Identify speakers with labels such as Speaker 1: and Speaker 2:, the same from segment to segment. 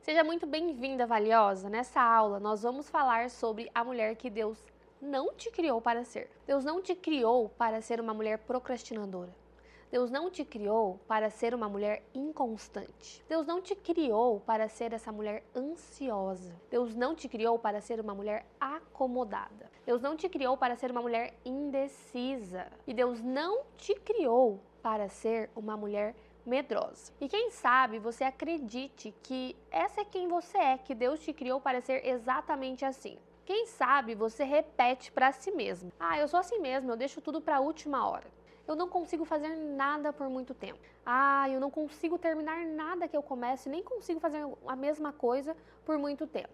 Speaker 1: Seja muito bem-vinda, valiosa! Nessa aula, nós vamos falar sobre a mulher que Deus não te criou para ser. Deus não te criou para ser uma mulher procrastinadora. Deus não te criou para ser uma mulher inconstante. Deus não te criou para ser essa mulher ansiosa. Deus não te criou para ser uma mulher acomodada. Deus não te criou para ser uma mulher indecisa. E Deus não te criou para ser uma mulher medrosa. E quem sabe você acredite que essa é quem você é, que Deus te criou para ser exatamente assim. Quem sabe você repete para si mesmo: eu sou assim mesmo, eu deixo tudo para a última hora. Eu não consigo fazer nada por muito tempo. Eu não consigo terminar nada que eu começo, nem consigo fazer a mesma coisa por muito tempo.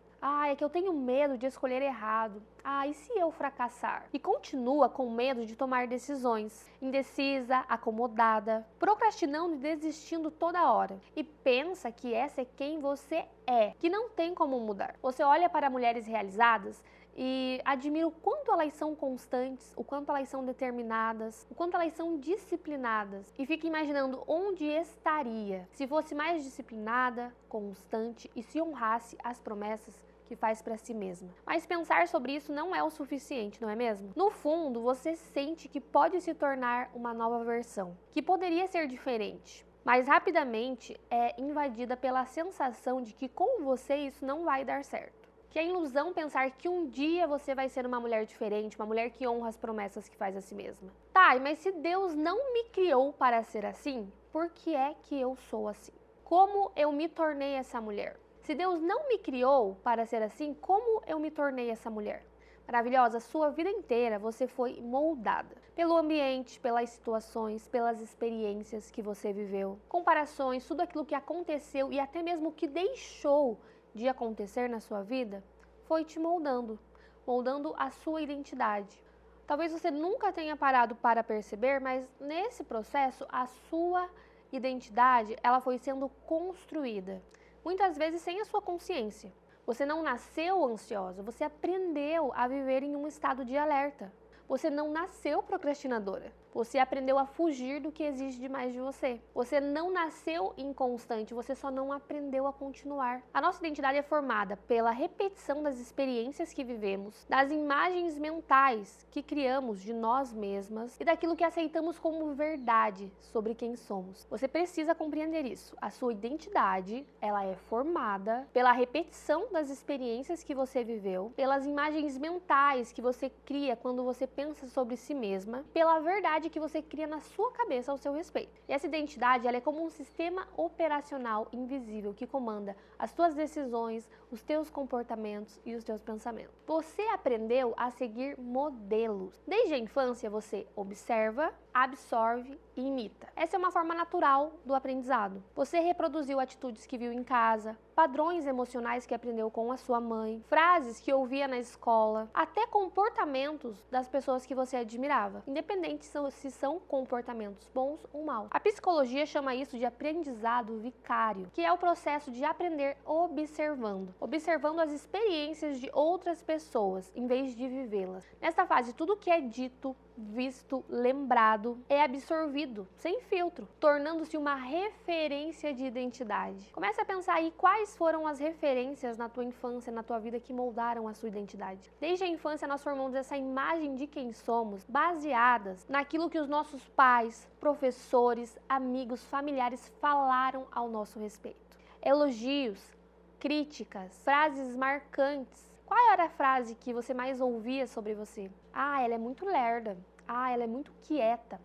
Speaker 1: É que eu tenho medo de escolher errado. E se eu fracassar? E continua com medo de tomar decisões. Indecisa, acomodada, procrastinando e desistindo toda hora. E pensa que essa é quem você é, que não tem como mudar. Você olha para mulheres realizadas e admira o quanto elas são constantes, o quanto elas são determinadas, o quanto elas são disciplinadas. E fica imaginando onde estaria se fosse mais disciplinada, constante e se honrasse as promessas que faz para si mesma. Mas pensar sobre isso não é o suficiente, não é mesmo? No fundo, você sente que pode se tornar uma nova versão, que poderia ser diferente. Mas rapidamente é invadida pela sensação de que com você isso não vai dar certo. Que é ilusão pensar que um dia você vai ser uma mulher diferente, uma mulher que honra as promessas que faz a si mesma. Mas se Deus não me criou para ser assim, por que é que eu sou assim? Como eu me tornei essa mulher? Se Deus não me criou para ser assim, como eu me tornei essa mulher? Maravilhosa, sua vida inteira você foi moldada pelo ambiente, pelas situações, pelas experiências que você viveu, comparações, tudo aquilo que aconteceu e até mesmo o que deixou de acontecer na sua vida, foi te moldando a sua identidade. Talvez você nunca tenha parado para perceber, mas nesse processo a sua identidade, ela foi sendo construída, muitas vezes sem a sua consciência. Você não nasceu ansiosa, você aprendeu a viver em um estado de alerta. Você não nasceu procrastinadora. Você aprendeu a fugir do que exige demais de você. Você não nasceu inconstante, você só não aprendeu a continuar. A nossa identidade é formada pela repetição das experiências que vivemos, das imagens mentais que criamos de nós mesmas e daquilo que aceitamos como verdade sobre quem somos. Você precisa compreender isso. A sua identidade, ela é formada pela repetição das experiências que você viveu, pelas imagens mentais que você cria quando você pensa sobre si mesma, pela verdade que você cria na sua cabeça ao seu respeito. E essa identidade, ela é como um sistema operacional invisível que comanda as tuas decisões, os teus comportamentos e os teus pensamentos. Você aprendeu a seguir modelos. Desde a infância você observa, absorve e imita. Essa é uma forma natural do aprendizado. Você reproduziu atitudes que viu em casa, padrões emocionais que aprendeu com a sua mãe, frases que ouvia na escola, até comportamentos das pessoas que você admirava, independente se são comportamentos bons ou maus. A psicologia chama isso de aprendizado vicário, que é o processo de aprender observando as experiências de outras pessoas, em vez de vivê-las. Nesta fase, tudo que é dito, visto, lembrado, é absorvido, sem filtro, tornando-se uma referência de identidade. Comece a pensar aí quais foram as referências na tua infância, na tua vida que moldaram a sua identidade. Desde a infância nós formamos essa imagem de quem somos, baseadas naquilo que os nossos pais, professores, amigos, familiares falaram ao nosso respeito. Elogios, críticas, frases marcantes. Qual era a frase que você mais ouvia sobre você? Ela é muito lerda. Ela é muito quieta.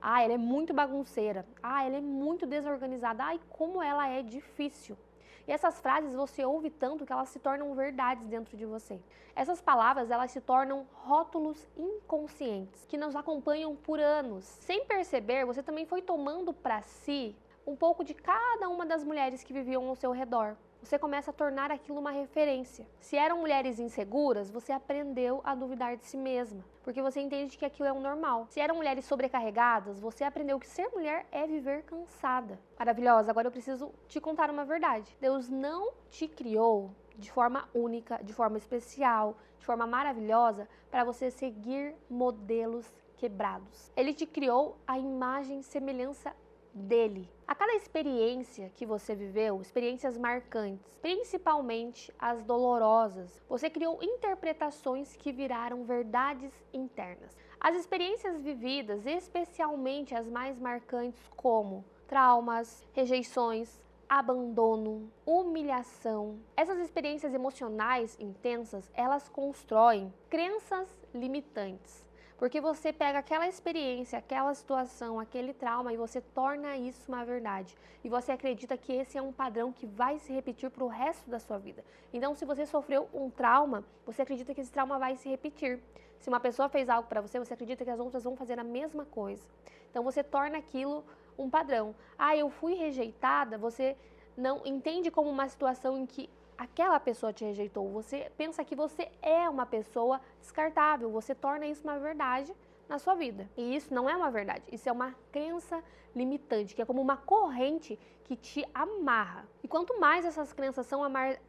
Speaker 1: Ela é muito bagunceira. Ela é muito desorganizada. E como ela é difícil. E essas frases você ouve tanto que elas se tornam verdades dentro de você. Essas palavras, elas se tornam rótulos inconscientes que nos acompanham por anos. Sem perceber, você também foi tomando para si um pouco de cada uma das mulheres que viviam ao seu redor. Você começa a tornar aquilo uma referência. Se eram mulheres inseguras, você aprendeu a duvidar de si mesma, porque você entende que aquilo é o normal. Se eram mulheres sobrecarregadas, você aprendeu que ser mulher é viver cansada. Maravilhosa, agora eu preciso te contar uma verdade. Deus não te criou de forma única, de forma especial, de forma maravilhosa, para você seguir modelos quebrados. Ele te criou à imagem e semelhança dele. A cada experiência que você viveu, experiências marcantes, principalmente as dolorosas, você criou interpretações que viraram verdades internas. As experiências vividas, especialmente as mais marcantes, como traumas, rejeições, abandono, humilhação. Essas experiências emocionais intensas, elas constroem crenças limitantes. Porque você pega aquela experiência, aquela situação, aquele trauma e você torna isso uma verdade. E você acredita que esse é um padrão que vai se repetir para o resto da sua vida. Então, se você sofreu um trauma, você acredita que esse trauma vai se repetir. Se uma pessoa fez algo para você, você acredita que as outras vão fazer a mesma coisa. Então, você torna aquilo um padrão. Ah, eu fui rejeitada, você não entende como uma situação em que aquela pessoa te rejeitou. Você pensa que você é uma pessoa descartável, você torna isso uma verdade na sua vida. E isso não é uma verdade, isso é uma crença limitante, que é como uma corrente que te amarra. E quanto mais essas crenças são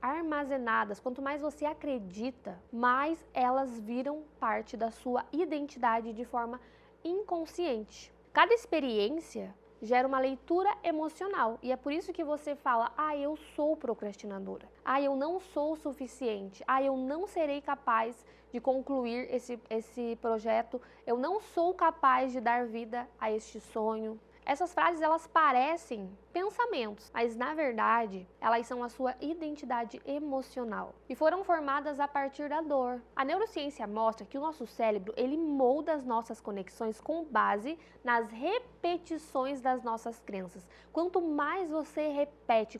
Speaker 1: armazenadas, quanto mais você acredita, mais elas viram parte da sua identidade de forma inconsciente. Cada experiência gera uma leitura emocional e é por isso que você fala: ah, eu sou procrastinadora, ah, eu não sou o suficiente, ah, eu não serei capaz de concluir esse projeto, eu não sou capaz de dar vida a este sonho. Essas frases, elas parecem pensamentos, mas na verdade, elas são a sua identidade emocional e foram formadas a partir da dor. A neurociência mostra que o nosso cérebro, ele molda as nossas conexões com base nas repetições das nossas crenças. Quanto mais você repete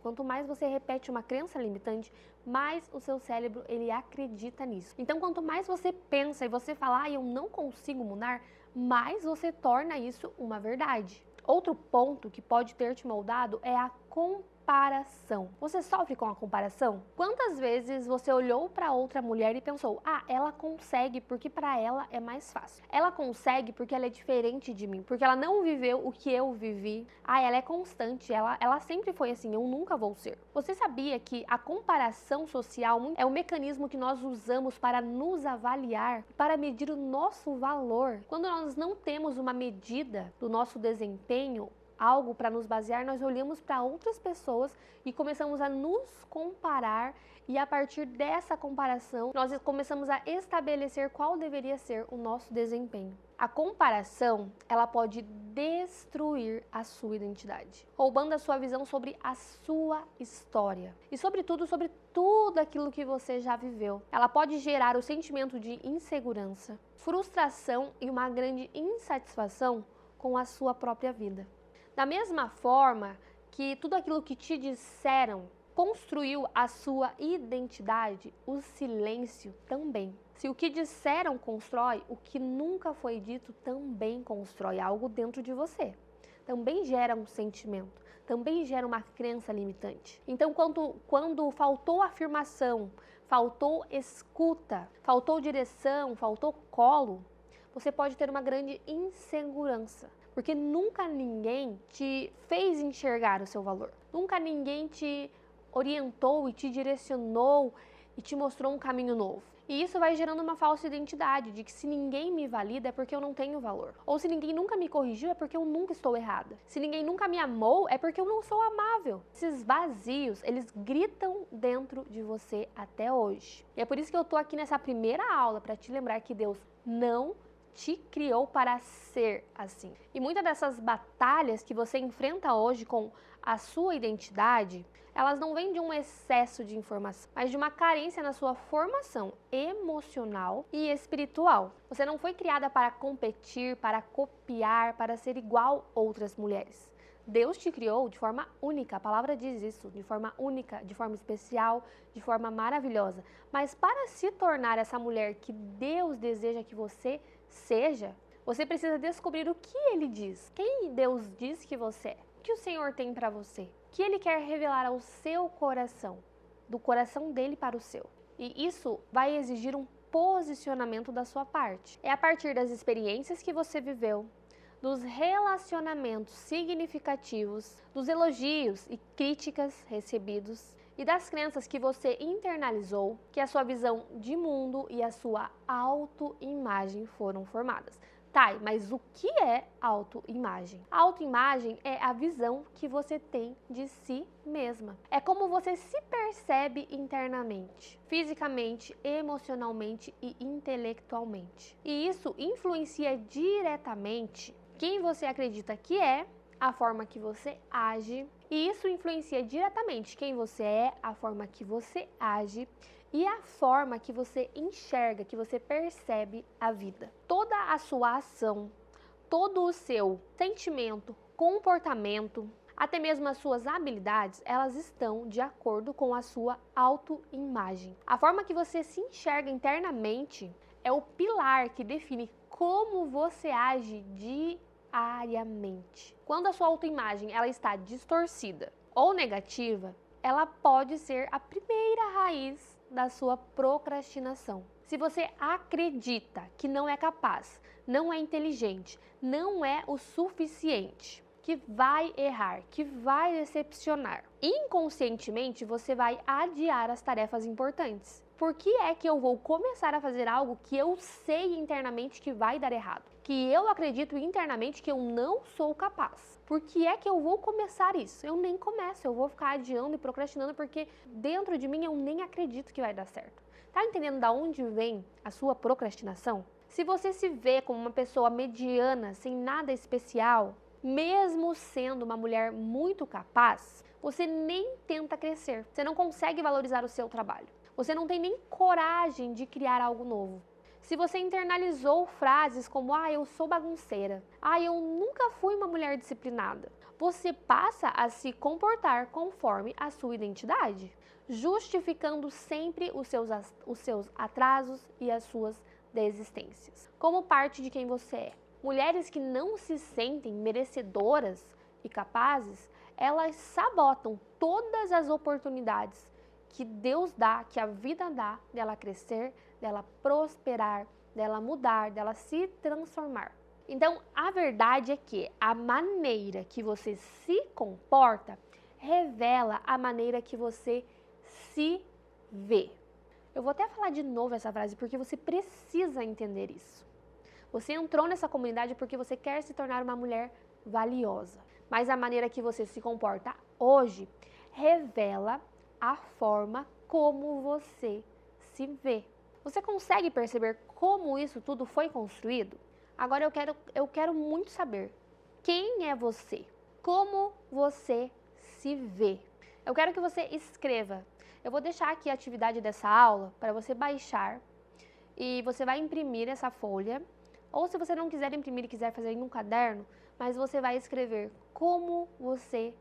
Speaker 1: uma crença limitante, mais o seu cérebro, ele acredita nisso. Então, quanto mais você pensa e você fala: ah, eu não consigo mudar, mais você torna isso uma verdade. Outro ponto que pode ter te moldado é a comparação. Você sofre com a comparação? Quantas vezes você olhou para outra mulher e pensou: ah, ela consegue porque para ela é mais fácil. Ela consegue porque ela é diferente de mim, porque ela não viveu o que eu vivi. Ah, ela é constante, ela sempre foi assim, eu nunca vou ser. Você sabia que a comparação social é um mecanismo que nós usamos para nos avaliar, para medir o nosso valor? Quando nós não temos uma medida do nosso desempenho, algo para nos basear, nós olhamos para outras pessoas e começamos a nos comparar, e a partir dessa comparação nós começamos a estabelecer qual deveria ser o nosso desempenho. A comparação, ela pode destruir a sua identidade, roubando a sua visão sobre a sua história e sobretudo sobre tudo aquilo que você já viveu. Ela pode gerar o sentimento de insegurança, frustração e uma grande insatisfação com a sua própria vida. Da mesma forma que tudo aquilo que te disseram construiu a sua identidade, o silêncio também. Se o que disseram constrói, o que nunca foi dito também constrói algo dentro de você. Também gera um sentimento, também gera uma crença limitante. Então, quando faltou afirmação, faltou escuta, faltou direção, faltou colo, você pode ter uma grande insegurança. Porque nunca ninguém te fez enxergar o seu valor. Nunca ninguém te orientou e te direcionou e te mostrou um caminho novo. E isso vai gerando uma falsa identidade de que se ninguém me valida é porque eu não tenho valor. Ou se ninguém nunca me corrigiu é porque eu nunca estou errada. Se ninguém nunca me amou é porque eu não sou amável. Esses vazios, eles gritam dentro de você até hoje. E é por isso que eu tô aqui nessa primeira aula para te lembrar que Deus não te criou para ser assim. E muitas dessas batalhas que você enfrenta hoje com a sua identidade, elas não vêm de um excesso de informação, mas de uma carência na sua formação emocional e espiritual. Você não foi criada para competir, para copiar, para ser igual a outras mulheres. Deus te criou de forma única, a palavra diz isso, de forma única, de forma especial, de forma maravilhosa. Mas para se tornar essa mulher que Deus deseja que você seja, você precisa descobrir o que Ele diz. Quem Deus diz que você é? O que o Senhor tem para você? O que Ele quer revelar ao seu coração? Do coração dele para o seu. E isso vai exigir um posicionamento da sua parte. É a partir das experiências que você viveu, dos relacionamentos significativos, dos elogios e críticas recebidos e das crenças que você internalizou, que a sua visão de mundo e a sua autoimagem foram formadas. Tá, mas o que é autoimagem? Autoimagem é a visão que você tem de si mesma. É como você se percebe internamente, fisicamente, emocionalmente e intelectualmente. E isso influencia diretamente quem você acredita que é, a forma que você age, e isso influencia diretamente quem você é, a forma que você age e a forma que você enxerga, que você percebe a vida. Toda a sua ação, todo o seu sentimento, comportamento, até mesmo as suas habilidades, elas estão de acordo com a sua autoimagem. A forma que você se enxerga internamente é o pilar que define como você age diariamente. Quando a sua autoimagem ela está distorcida ou negativa, ela pode ser a primeira raiz da sua procrastinação. Se você acredita que não é capaz, não é inteligente, não é o suficiente, que vai errar, que vai decepcionar, inconscientemente você vai adiar as tarefas importantes. Por que é que eu vou começar a fazer algo que eu sei internamente que vai dar errado? Que eu acredito internamente que eu não sou capaz. Por que é que eu vou começar isso? Eu nem começo, eu vou ficar adiando e procrastinando porque dentro de mim eu nem acredito que vai dar certo. Tá entendendo da onde vem a sua procrastinação? Se você se vê como uma pessoa mediana, sem nada especial, mesmo sendo uma mulher muito capaz, você nem tenta crescer. Você não consegue valorizar o seu trabalho. Você não tem nem coragem de criar algo novo. Se você internalizou frases como eu sou bagunceira, eu nunca fui uma mulher disciplinada, você passa a se comportar conforme a sua identidade, justificando sempre os seus atrasos e as suas desistências, como parte de quem você é. Mulheres que não se sentem merecedoras e capazes, elas sabotam todas as oportunidades que Deus dá, que a vida dá, dela crescer, dela prosperar, dela mudar, dela se transformar. Então, a verdade é que a maneira que você se comporta revela a maneira que você se vê. Eu vou até falar de novo essa frase porque você precisa entender isso. Você entrou nessa comunidade porque você quer se tornar uma mulher valiosa. Mas a maneira que você se comporta hoje revela a forma como você se vê. Você consegue perceber como isso tudo foi construído? Agora eu quero muito saber quem é você, como você se vê. Eu quero que você escreva. Eu vou deixar aqui a atividade dessa aula para você baixar e você vai imprimir essa folha. Ou se você não quiser imprimir e quiser fazer em um caderno, mas você vai escrever como você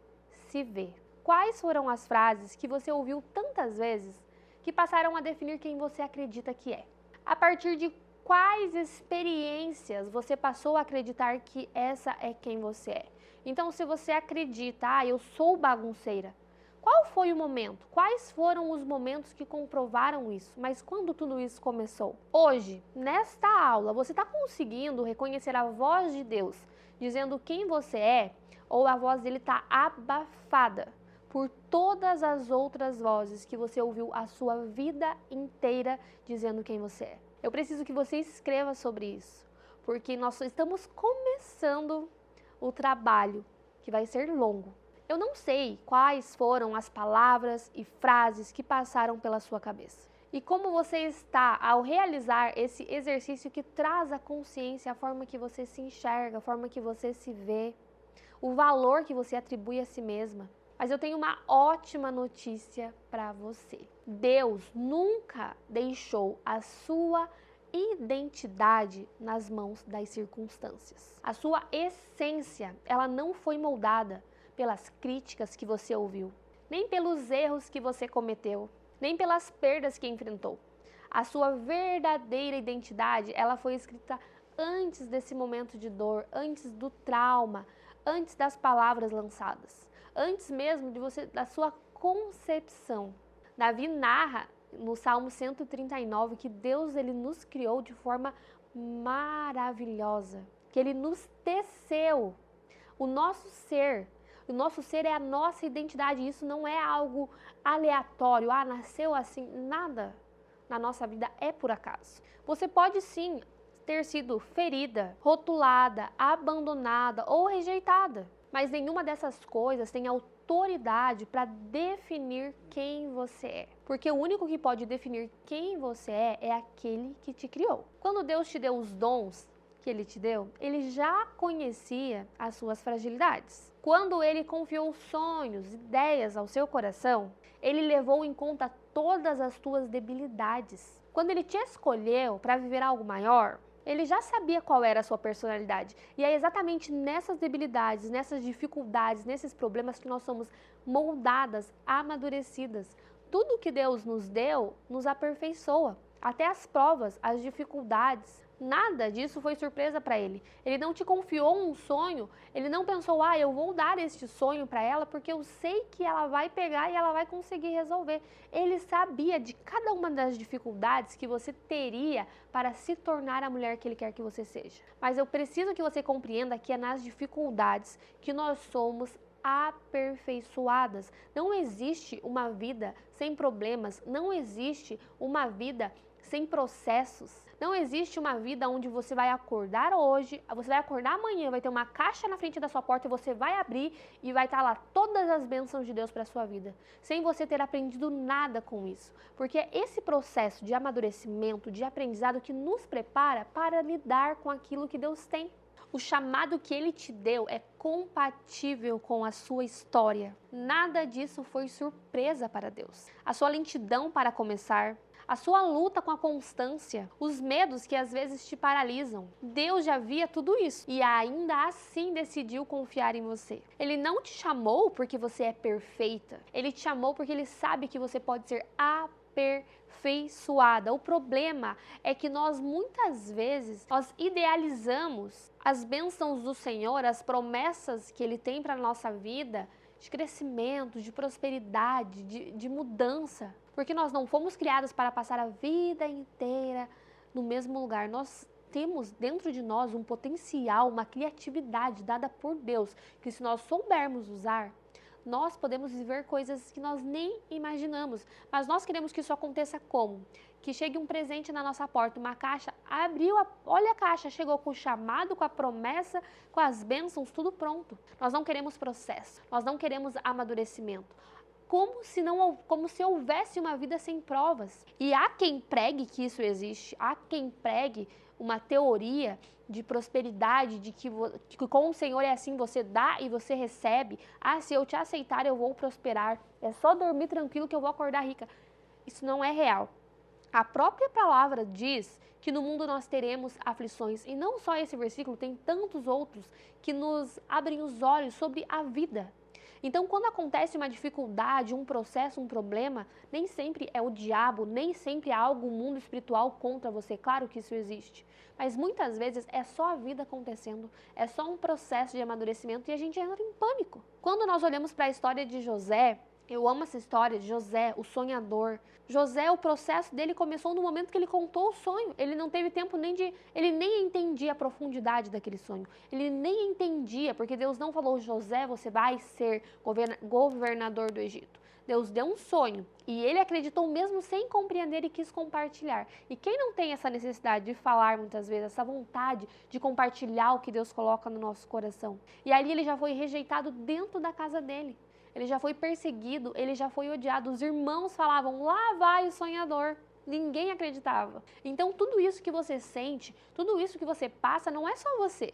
Speaker 1: se vê. Quais foram as frases que você ouviu tantas vezes que passaram a definir quem você acredita que é? A partir de quais experiências você passou a acreditar que essa é quem você é? Então, se você acredita, eu sou bagunceira, qual foi o momento? Quais foram os momentos que comprovaram isso? Mas quando tudo isso começou? Hoje, nesta aula, você está conseguindo reconhecer a voz de Deus dizendo quem você é? Ou a voz dele está abafada por todas as outras vozes que você ouviu a sua vida inteira dizendo quem você é? Eu preciso que você escreva sobre isso, porque nós estamos começando o trabalho que vai ser longo. Eu não sei quais foram as palavras e frases que passaram pela sua cabeça. E como você está ao realizar esse exercício que traz a consciência, a forma que você se enxerga, a forma que você se vê, o valor que você atribui a si mesma. Mas eu tenho uma ótima notícia para você. Deus nunca deixou a sua identidade nas mãos das circunstâncias. A sua essência, ela não foi moldada pelas críticas que você ouviu, nem pelos erros que você cometeu, nem pelas perdas que enfrentou. A sua verdadeira identidade, ela foi escrita antes desse momento de dor, antes do trauma, antes das palavras lançadas, antes mesmo da sua concepção. Davi narra no Salmo 139 que Deus ele nos criou de forma maravilhosa, que ele nos teceu. O nosso ser é a nossa identidade, isso não é algo aleatório, nasceu assim, nada na nossa vida é por acaso. Você pode sim ter sido ferida, rotulada, abandonada ou rejeitada. Mas nenhuma dessas coisas tem autoridade para definir quem você é. Porque o único que pode definir quem você é aquele que te criou. Quando Deus te deu os dons que Ele te deu, Ele já conhecia as suas fragilidades. Quando Ele confiou sonhos, ideias ao seu coração, Ele levou em conta todas as tuas debilidades. Quando Ele te escolheu para viver algo maior, Ele já sabia qual era a sua personalidade. E é exatamente nessas debilidades, nessas dificuldades, nesses problemas que nós somos moldadas, amadurecidas. Tudo que Deus nos deu nos aperfeiçoa. Até as provas, as dificuldades. Nada disso foi surpresa para Ele. Ele não te confiou um sonho, Ele não pensou, eu vou dar este sonho para ela porque eu sei que ela vai pegar e ela vai conseguir resolver. Ele sabia de cada uma das dificuldades que você teria para se tornar a mulher que Ele quer que você seja. Mas eu preciso que você compreenda que é nas dificuldades que nós somos aperfeiçoadas. Não existe uma vida sem problemas, não existe uma vida sem processos. Não existe uma vida onde você vai acordar hoje, você vai acordar amanhã, vai ter uma caixa na frente da sua porta e você vai abrir e vai estar lá todas as bênçãos de Deus para a sua vida, sem você ter aprendido nada com isso. Porque é esse processo de amadurecimento, de aprendizado que nos prepara para lidar com aquilo que Deus tem. O chamado que Ele te deu é compatível com a sua história. Nada disso foi surpresa para Deus. A sua lentidão para começar, a sua luta com a constância, os medos que às vezes te paralisam. Deus já via tudo isso e ainda assim decidiu confiar em você. Ele não te chamou porque você é perfeita. Ele te chamou porque Ele sabe que você pode ser aperfeiçoada. O problema é que nós muitas vezes idealizamos as bênçãos do Senhor, as promessas que Ele tem para a nossa vida, de crescimento, de prosperidade, de mudança. Porque nós não fomos criados para passar a vida inteira no mesmo lugar. Nós temos dentro de nós um potencial, uma criatividade dada por Deus, que se nós soubermos usar, nós podemos viver coisas que nós nem imaginamos. Mas nós queremos que isso aconteça como? Que chegue um presente na nossa porta, uma caixa, abriu, olha a caixa, chegou com o chamado, com a promessa, com as bênçãos, tudo pronto. Nós não queremos processo, nós não queremos amadurecimento. Como se houvesse uma vida sem provas. E há quem pregue que isso existe, há quem pregue uma teoria de prosperidade, de que com o Senhor é assim, você dá e você recebe. Se eu te aceitar, eu vou prosperar. É só dormir tranquilo que eu vou acordar rica. Isso não é real. A própria palavra diz que no mundo nós teremos aflições. E não só esse versículo, tem tantos outros que nos abrem os olhos sobre a vida. Então, quando acontece uma dificuldade, um processo, um problema, nem sempre é o diabo, nem sempre é algo, um mundo espiritual contra você. Claro que isso existe. Mas muitas vezes é só a vida acontecendo, é só um processo de amadurecimento e a gente entra em pânico. Quando nós olhamos para a história de José, eu amo essa história de José, o sonhador. José, o processo dele começou no momento que ele contou o sonho. Ele não teve tempo ele nem entendia a profundidade daquele sonho. Ele nem entendia, porque Deus não falou, José, você vai ser governador do Egito. Deus deu um sonho e ele acreditou mesmo sem compreender e quis compartilhar. E quem não tem essa necessidade de falar muitas vezes, essa vontade de compartilhar o que Deus coloca no nosso coração? E ali ele já foi rejeitado dentro da casa dele. Ele já foi perseguido, ele já foi odiado. Os irmãos falavam, lá vai o sonhador. Ninguém acreditava. Então, tudo isso que você sente, tudo isso que você passa, não é só você.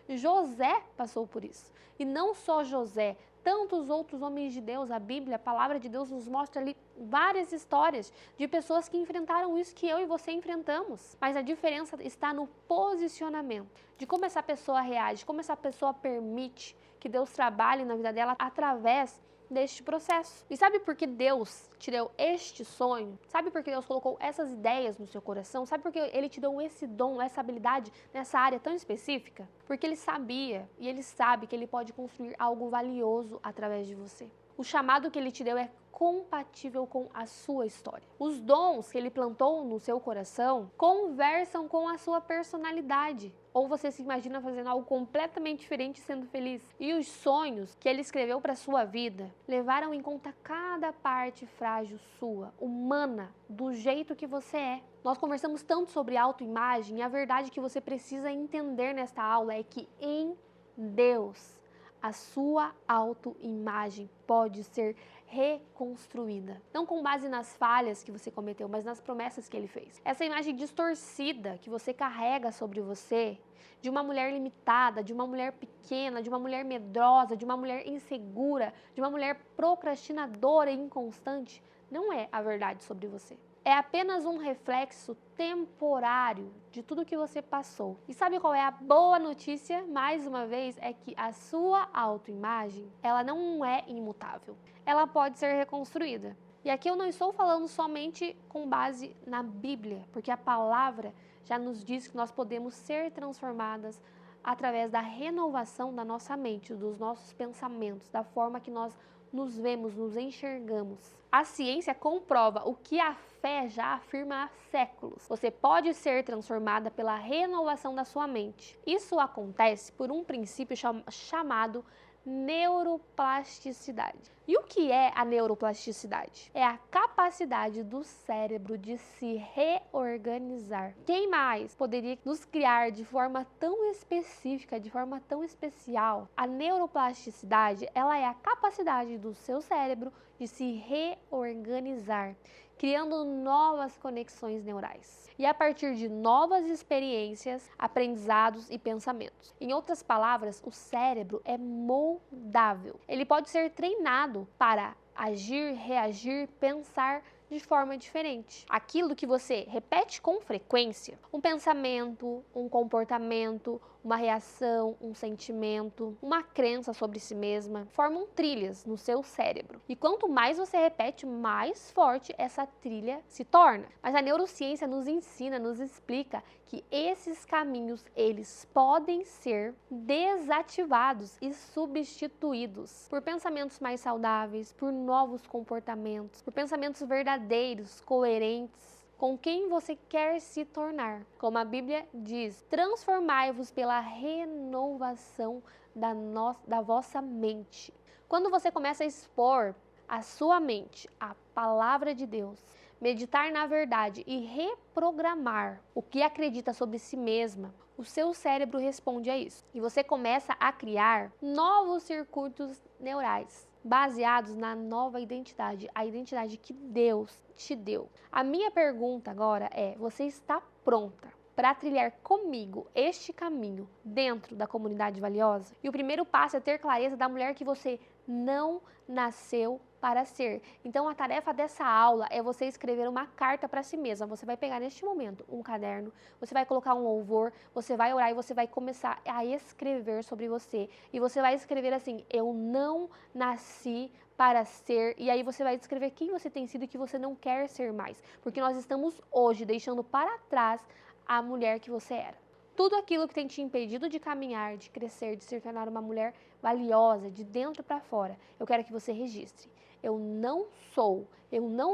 Speaker 1: José passou por isso. E não só José, tantos outros homens de Deus, a Bíblia, a palavra de Deus nos mostra ali várias histórias de pessoas que enfrentaram isso que eu e você enfrentamos. Mas a diferença está no posicionamento, de como essa pessoa reage, como essa pessoa permite que Deus trabalhe na vida dela através deste processo. E sabe por que Deus te deu este sonho? Sabe por que Deus colocou essas ideias no seu coração? Sabe por que Ele te deu esse dom, essa habilidade nessa área tão específica? Porque Ele sabia e Ele sabe que Ele pode construir algo valioso através de você. O chamado que Ele te deu é compatível com a sua história. Os dons que Ele plantou no seu coração conversam com a sua personalidade. Ou você se imagina fazendo algo completamente diferente e sendo feliz? E os sonhos que ele escreveu para sua vida levaram em conta cada parte frágil sua, humana, do jeito que você é. Nós conversamos tanto sobre autoimagem e a verdade que você precisa entender nesta aula é que em Deus, a sua autoimagem pode ser reconstruída. Não com base nas falhas que você cometeu, mas nas promessas que ele fez. Essa imagem distorcida que você carrega sobre você, de uma mulher limitada, de uma mulher pequena, de uma mulher medrosa, de uma mulher insegura, de uma mulher procrastinadora e inconstante, não é a verdade sobre você. É apenas um reflexo temporário de tudo que você passou. E sabe qual é a boa notícia? Mais uma vez, é que a sua autoimagem, ela não é imutável. Ela pode ser reconstruída. E aqui eu não estou falando somente com base na Bíblia, porque a palavra já nos diz que nós podemos ser transformadas através da renovação da nossa mente, dos nossos pensamentos, da forma que nós nos vemos, nos enxergamos. A ciência comprova o que a fé já afirma há séculos. Você pode ser transformada pela renovação da sua mente. Isso acontece por um princípio chamado neuroplasticidade. E o que é a neuroplasticidade? É a capacidade do cérebro de se reorganizar. Quem mais poderia nos criar de forma tão específica, de forma tão especial? A neuroplasticidade, ela é a capacidade do seu cérebro de se reorganizar, criando novas conexões neurais. E a partir de novas experiências, aprendizados e pensamentos. Em outras palavras, o cérebro é moldável. Ele pode ser treinado para agir, reagir, pensar de forma diferente. Aquilo que você repete com frequência, um pensamento, um comportamento, uma reação, um sentimento, uma crença sobre si mesma, formam trilhas no seu cérebro. E quanto mais você repete, mais forte essa trilha se torna. Mas a neurociência nos ensina, nos explica que esses caminhos, eles podem ser desativados e substituídos por pensamentos mais saudáveis, por novos comportamentos, por pensamentos verdadeiros, coerentes, com quem você quer se tornar. Como a Bíblia diz, transformai-vos pela renovação da vossa mente. Quando você começa a expor a sua mente à palavra de Deus, meditar na verdade e reprogramar o que acredita sobre si mesma, o seu cérebro responde a isso. E você começa a criar novos circuitos neurais, baseados na nova identidade, a identidade que Deus te deu. A minha pergunta agora é: você está pronta para trilhar comigo este caminho dentro da comunidade valiosa? E o primeiro passo é ter clareza da mulher que você não nasceu para ser. Então a tarefa dessa aula é você escrever uma carta para si mesma. Você vai pegar neste momento um caderno, você vai colocar um louvor, você vai orar e você vai começar a escrever sobre você. E você vai escrever assim: eu não nasci para ser, e aí você vai descrever quem você tem sido e que você não quer ser mais. Porque nós estamos hoje deixando para trás a mulher que você era. Tudo aquilo que tem te impedido de caminhar, de crescer, de se tornar uma mulher valiosa, de dentro para fora, eu quero que você registre. Eu não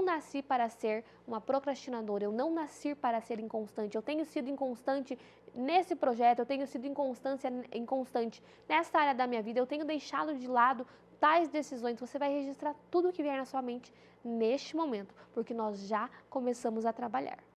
Speaker 1: nasci para ser uma procrastinadora, eu não nasci para ser inconstante. Eu tenho sido inconstante nesse projeto, eu tenho sido inconstante nessa área da minha vida, eu tenho deixado de lado tais decisões. Você vai registrar tudo o que vier na sua mente neste momento, porque nós já começamos a trabalhar.